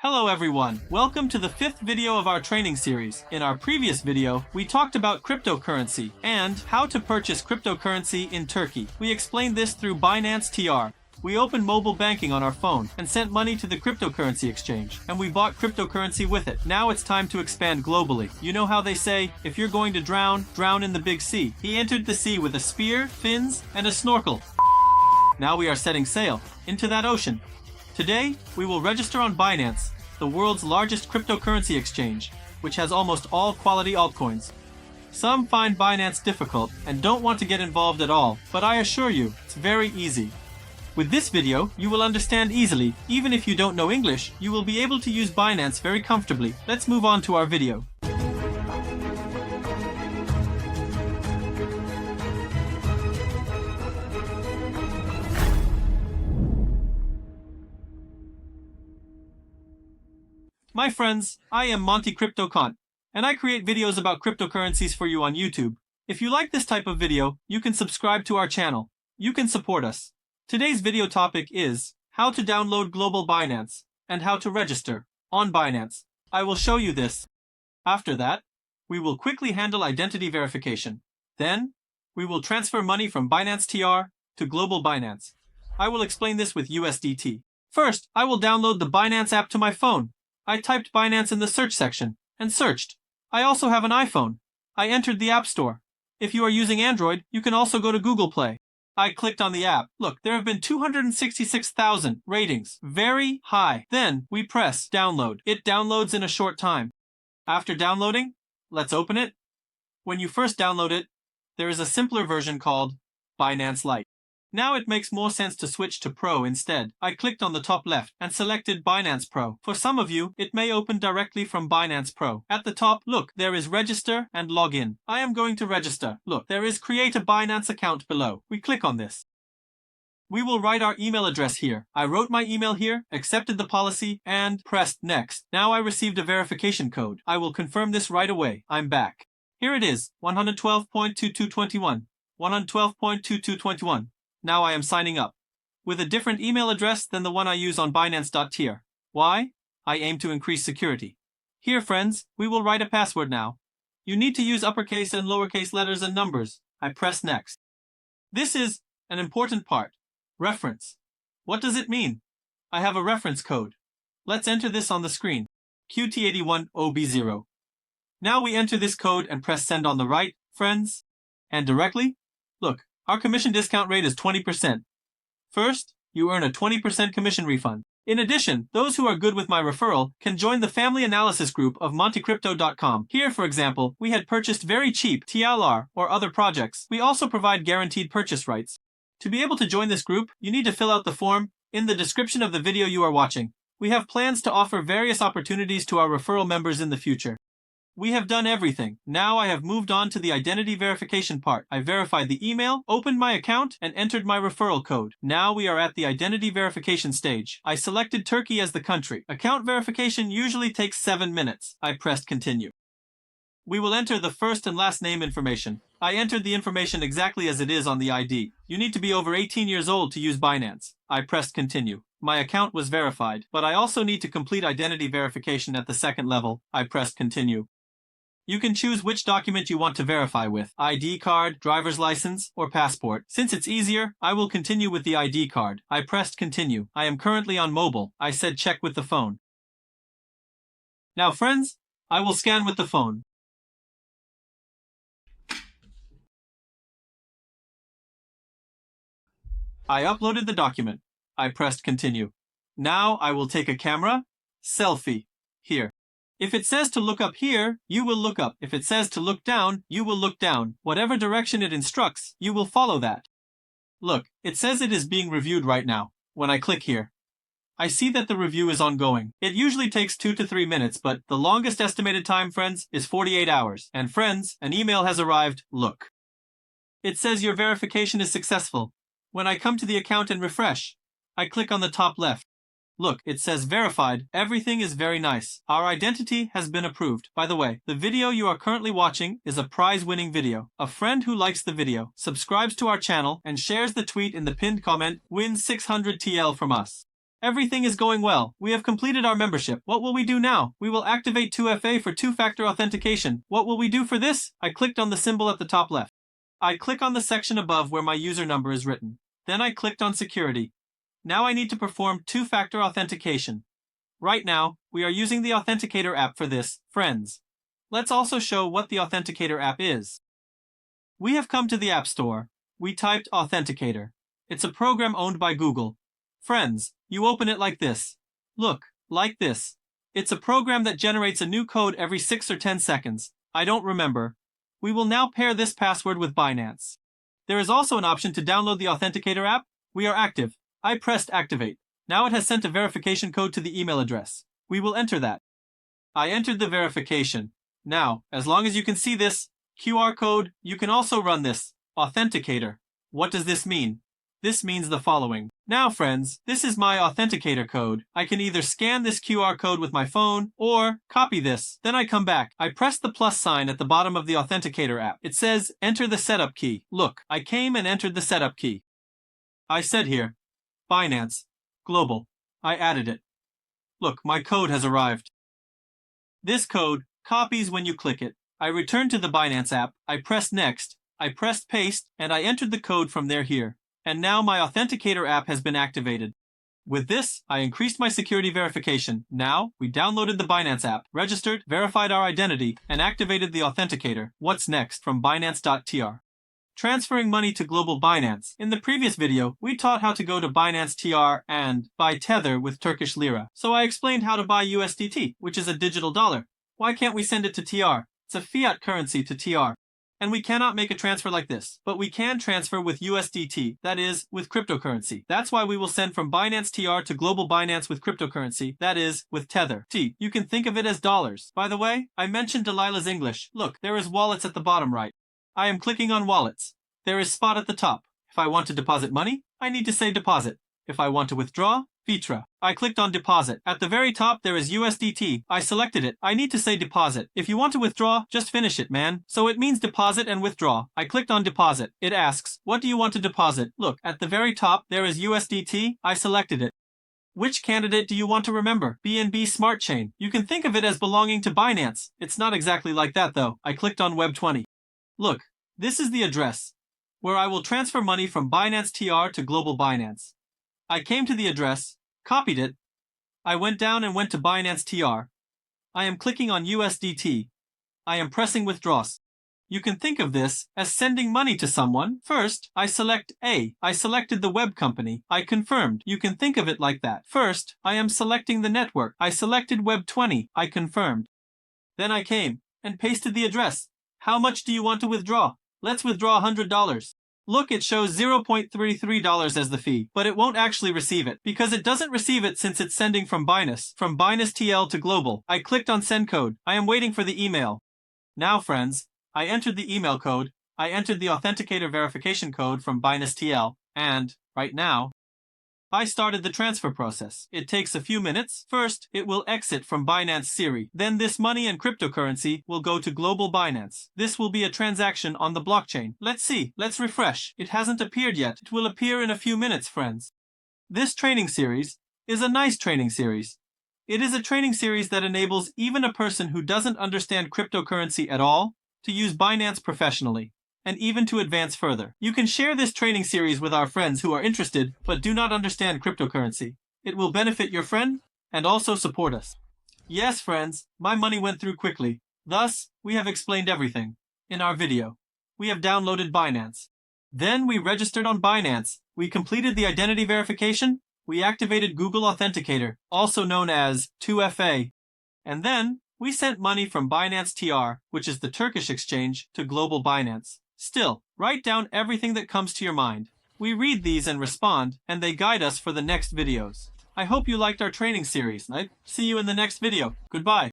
Hello everyone, welcome to the 5th video of our training series. In our previous video, we talked about cryptocurrency and how to purchase cryptocurrency in Turkey. We explained this through Binance TR. We opened mobile banking on our phone and sent money to the cryptocurrency exchange, and we bought cryptocurrency with it. Now it's time to expand globally. You know how they say, if you're going to drown, drown in the big sea. He entered the sea with a spear, fins, and a snorkel. Now we are setting sail into that ocean. Today, we will register on Binance, the world's largest cryptocurrency exchange, which has almost all quality altcoins. Some find Binance difficult and don't want to get involved at all, but I assure you, it's very easy. With this video, you will understand easily. Even if you don't know English, you will be able to use Binance very comfortably. Let's move on to our video. My friends, I am Monte CryptoCont, and I create videos about cryptocurrencies for you on YouTube. If you like this type of video, you can subscribe to our channel. You can support us. Today's video topic is how to download Global Binance and how to register on Binance. I will show you this. After that, we will quickly handle identity verification. Then, we will transfer money from Binance TR to Global Binance. I will explain this with USDT. First, I will download the Binance app to my phone. I typed Binance in the search section and searched. I also have an iPhone. I entered the App Store. If you are using Android, you can also go to Google Play. I clicked on the app. Look, there have been 266,000 ratings. Very high. Then we press download. It downloads in a short time. After downloading, let's open it. When you first download it, there is a simpler version called Binance Lite. Now it makes more sense to switch to Pro instead. I clicked on the top left and selected Binance Pro. For some of you, it may open directly from Binance Pro. At the top, look, there is Register and Login. I am going to register. Look, there is Create a Binance account below. We click on this. We will write our email address here. I wrote my email here, accepted the policy, and pressed Next. Now I received a verification code. I will confirm this right away. I'm back. Here it is, 112.2221. 112.2221. Now I am signing up with a different email address than the one I use on Binance.tr. Why? I aim to increase security. Here, friends, we will write a password now. You need to use uppercase and lowercase letters and numbers. I press Next. This is an important part. Reference. What does it mean? I have a reference code. Let's enter this on the screen. QT81OB0. Now we enter this code and press Send on the right, friends. And directly, look. Our commission discount rate is 20%. First, you earn a 20% commission refund. In addition, those who are good with my referral can join the family analysis group of MonteCrypto.com. Here, for example, we had purchased very cheap TLR or other projects. We also provide guaranteed purchase rights. To be able to join this group, you need to fill out the form in the description of the video you are watching. We have plans to offer various opportunities to our referral members in the future. We have done everything. Now I have moved on to the identity verification part. I verified the email, opened my account, and entered my referral code. Now we are at the identity verification stage. I selected Turkey as the country. Account verification usually takes 7 minutes. I pressed continue. We will enter the first and last name information. I entered the information exactly as it is on the ID. You need to be over 18 years old to use Binance. I pressed continue. My account was verified, but I also need to complete identity verification at the second level. I pressed continue. You can choose which document you want to verify with, ID card, driver's license, or passport. Since it's easier, I will continue with the ID card. I pressed continue. I am currently on mobile. I said check with the phone. Now friends, I will scan with the phone. I uploaded the document. I pressed continue. Now I will take a camera, selfie, here. If it says to look up here, you will look up. If it says to look down, you will look down. Whatever direction it instructs, you will follow that. Look, it says it is being reviewed right now. When I click here, I see that the review is ongoing. It usually takes 2 to 3 minutes, but the longest estimated time, friends, is 48 hours. And friends, an email has arrived. Look. It says your verification is successful. When I come to the account and refresh, I click on the top left. Look, it says verified. Everything is very nice. Our identity has been approved. By the way, the video you are currently watching is a prize-winning video. A friend who likes the video, subscribes to our channel, and shares the tweet in the pinned comment wins 600 TL from us. Everything is going well. We have completed our membership. What will we do now? We will activate 2FA for two-factor authentication. What will we do for this? I clicked on the symbol at the top left. I click on the section above where my user number is written. Then I clicked on security. Now I need to perform two-factor authentication. Right now, we are using the Authenticator app for this, friends. Let's also show what the Authenticator app is. We have come to the App Store. We typed Authenticator. It's a program owned by Google. Friends, you open it like this. Look, like this. It's a program that generates a new code every 6 or 10 seconds. I don't remember. We will now pair this password with Binance. There is also an option to download the Authenticator app. We are active. I pressed activate. Now it has sent a verification code to the email address. We will enter that. I entered the verification. Now, as long as you can see this QR code, you can also run this Authenticator. What does this mean? This means the following. Now friends, this is my Authenticator code. I can either scan this QR code with my phone or copy this. Then I come back. I press the plus sign at the bottom of the Authenticator app. It says enter the setup key. Look, I came and entered the setup key. I said here, Binance Global. I added it. Look, my code has arrived. This code copies when you click it. I returned to the Binance app. I pressed next. I pressed paste and I entered the code from there here. And now my Authenticator app has been activated. With this, I increased my security verification. Now, we downloaded the Binance app, registered, verified our identity, and activated the Authenticator. What's next from Binance TR? Transferring money to Global Binance. In the previous video, we taught how to go to Binance TR and buy Tether with Turkish Lira. So I explained how to buy USDT, which is a digital dollar. Why can't we send it to TR? It's a fiat currency to TR. And we cannot make a transfer like this, but we can transfer with USDT, that is, with cryptocurrency. That's why we will send from Binance TR to Global Binance with cryptocurrency, that is, with Tether. You can think of it as dollars. By the way, I mentioned Delilah's English. Look, there is wallets at the bottom right. I am clicking on wallets. There is spot at the top. If I want to deposit money, I need to say deposit. If I want to withdraw, Vitra. I clicked on deposit. At the very top there is USDT. I selected it. I need to say deposit. If you want to withdraw, just finish it, man. So it means deposit and withdraw. I clicked on deposit. It asks, what do you want to deposit? Look, at the very top there is USDT. I selected it. Which candidate do you want to remember? BNB Smart Chain. You can think of it as belonging to Binance. It's not exactly like that though. I clicked on Web20. Look, this is the address where I will transfer money from Binance TR to Global Binance. I came to the address, copied it. I went down and went to Binance TR. I am clicking on USDT. I am pressing withdraws. You can think of this as sending money to someone. First, I select A. I selected the web company. I confirmed. You can think of it like that. First, I am selecting the network. I selected Web20. I confirmed. Then I came and pasted the address. How much do you want to withdraw? Let's withdraw $100. Look, it shows $0.33 as the fee, but it won't actually receive it because it doesn't receive it since it's sending from Binance TL to Global. I clicked on send code. I am waiting for the email. Now, friends, I entered the email code. I entered the Authenticator verification code from Binance TL, and right now, I started the transfer process. It takes a few minutes. First, it will exit from Binance Siri. Then this money and cryptocurrency will go to Global Binance. This will be a transaction on the blockchain. Let's see. Let's refresh. It hasn't appeared yet. It will appear in a few minutes, friends. This training series is a nice training series. It is a training series that enables even a person who doesn't understand cryptocurrency at all to use Binance professionally, and even to advance further. You can share this training series with our friends who are interested but do not understand cryptocurrency. It will benefit your friend and also support us. Yes, friends, my money went through quickly. Thus, we have explained everything. In our video, we have downloaded Binance. Then we registered on Binance. We completed the identity verification. We activated Google Authenticator, also known as 2FA. And then, we sent money from Binance TR, which is the Turkish exchange, to Global Binance. Still, write down everything that comes to your mind. We read these and respond, and they guide us for the next videos. I hope you liked our training series. I see you in the next video. Goodbye.